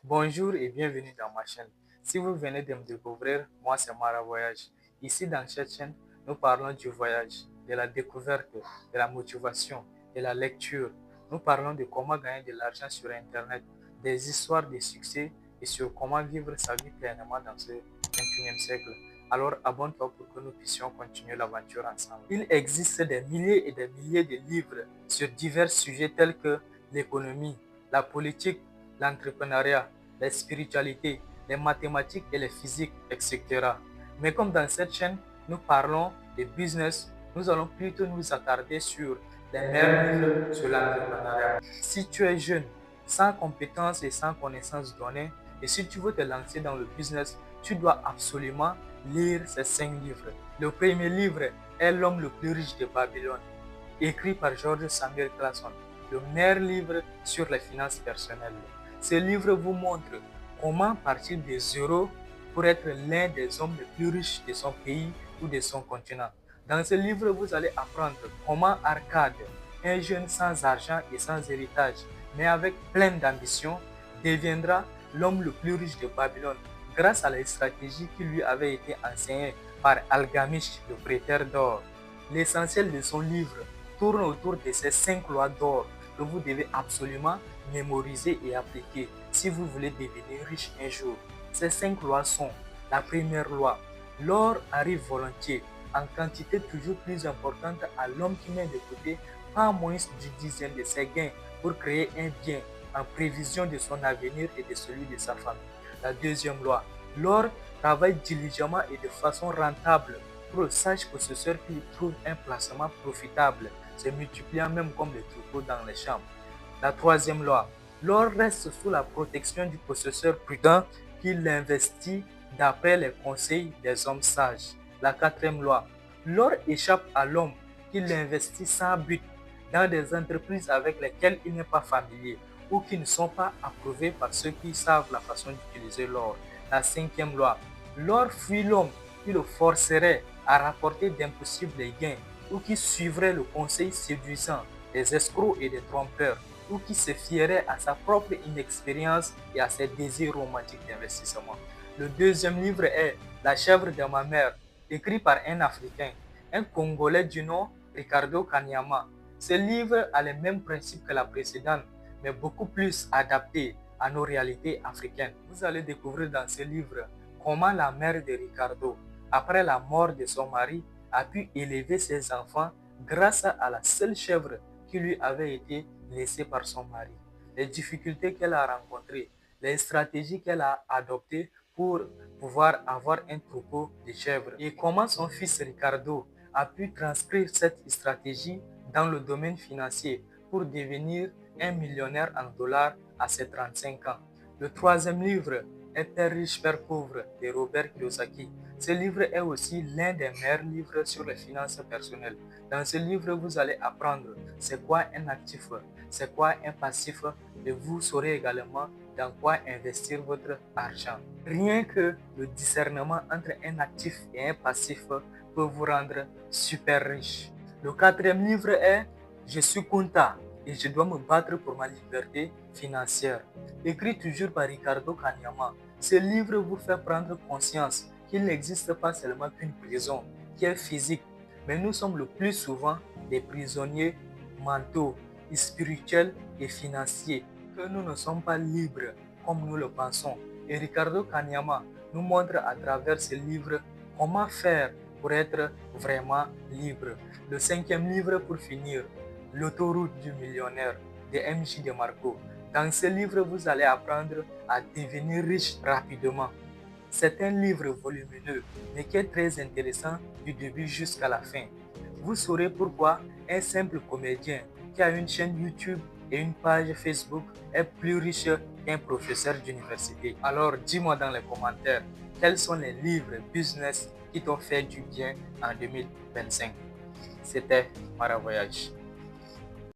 Bonjour et bienvenue dans ma chaîne. Si vous venez de me découvrir, moi c'est Mara Voyage. Ici dans cette chaîne, nous parlons du voyage, de la découverte, de la motivation, de la lecture. Nous parlons de comment gagner de l'argent sur Internet, des histoires de succès et sur comment vivre sa vie pleinement dans ce 21e siècle. Alors abonne-toi pour que nous puissions continuer l'aventure ensemble. Il existe des milliers et des milliers de livres sur divers sujets tels que l'économie, la politique, l'entrepreneuriat, la spiritualité, les mathématiques et les physiques, etc. Mais comme dans cette chaîne, nous parlons de business, nous allons plutôt nous attarder sur les meilleurs livres sur l'entrepreneuriat. Si tu es jeune, sans compétences et sans connaissances données, et si tu veux te lancer dans le business, tu dois absolument lire ces 5 livres. Le premier livre est L'homme le plus riche de Babylone, écrit par George Samuel Classon, le meilleur livre sur les finances personnelles. Ce livre vous montre comment partir de zéro pour être l'un des hommes les plus riches de son pays ou de son continent. Dans ce livre, vous allez apprendre comment Arcade, un jeune sans argent et sans héritage, mais avec plein d'ambition, deviendra l'homme le plus riche de Babylone grâce à la stratégie qui lui avait été enseignée par Algamish, le prêteur d'or. L'essentiel de son livre tourne autour de ces 5 lois d'or que vous devez absolument mémoriser et appliquer si vous voulez devenir riche un jour. Ces 5 lois sont: la première loi, l'or arrive volontiers, en quantité toujours plus importante à l'homme qui met de côté pas moins du dixième de ses gains pour créer un bien en prévision de son avenir et de celui de sa famille. La deuxième loi, l'or travaille diligemment et de façon rentable pour le sage possesseur qui trouve un placement profitable, se multipliant même comme les troupeaux dans les champs. La troisième loi, l'or reste sous la protection du possesseur prudent qui l'investit d'après les conseils des hommes sages. La quatrième loi, l'or échappe à l'homme qui l'investit sans but dans des entreprises avec lesquelles il n'est pas familier ou qui ne sont pas approuvées par ceux qui savent la façon d'utiliser l'or. La cinquième loi, l'or fuit l'homme qui le forcerait à rapporter d'impossibles gains ou qui suivrait le conseil séduisant des escrocs et des trompeurs ou qui se fierait à sa propre inexpérience et à ses désirs romantiques d'investissement. Le deuxième livre est La chèvre de ma mère, écrit par un Africain, un Congolais du nom Ricardo Kanyama. Ce livre a les mêmes principes que la précédente, mais beaucoup plus adapté à nos réalités africaines. Vous allez découvrir dans ce livre comment la mère de Ricardo, après la mort de son mari, a pu élever ses enfants grâce à la seule chèvre qui lui avait été laissée par son mari. Les difficultés qu'elle a rencontrées, les stratégies qu'elle a adoptées pour pouvoir avoir un troupeau de chèvres et comment son fils Ricardo a pu transcrire cette stratégie dans le domaine financier pour devenir un millionnaire en dollars à ses 35 ans. Le troisième livre est Père riche, Père pauvre de Robert Kiyosaki. Ce livre est aussi l'un des meilleurs livres sur les finances personnelles. Dans ce livre, vous allez apprendre c'est quoi un actif, c'est quoi un passif, et vous saurez également dans quoi investir votre argent. Rien que le discernement entre un actif et un passif peut vous rendre super riche. Le quatrième livre est Je suis Kunta et je dois me battre pour ma liberté financière, écrit toujours par Ricardo Kanyama. Ce livre vous fait prendre conscience qu'il n'existe pas seulement qu'une prison qui est physique, mais nous sommes le plus souvent des prisonniers mentaux, spirituels et financiers, que nous ne sommes pas libres comme nous le pensons. Et Ricardo Kanyama nous montre à travers ce livre comment faire pour être vraiment libre. Le cinquième livre pour finir, L'autoroute du millionnaire de M.J. DeMarco. Dans ce livre, vous allez apprendre à devenir riche rapidement. C'est un livre volumineux, mais qui est très intéressant du début jusqu'à la fin. Vous saurez pourquoi un simple comédien qui a une chaîne YouTube et une page Facebook est plus riche qu'un professeur d'université. Alors dis-moi dans les commentaires, quels sont les livres business qui t'ont fait du bien en 2025? C'était Mara Voyage.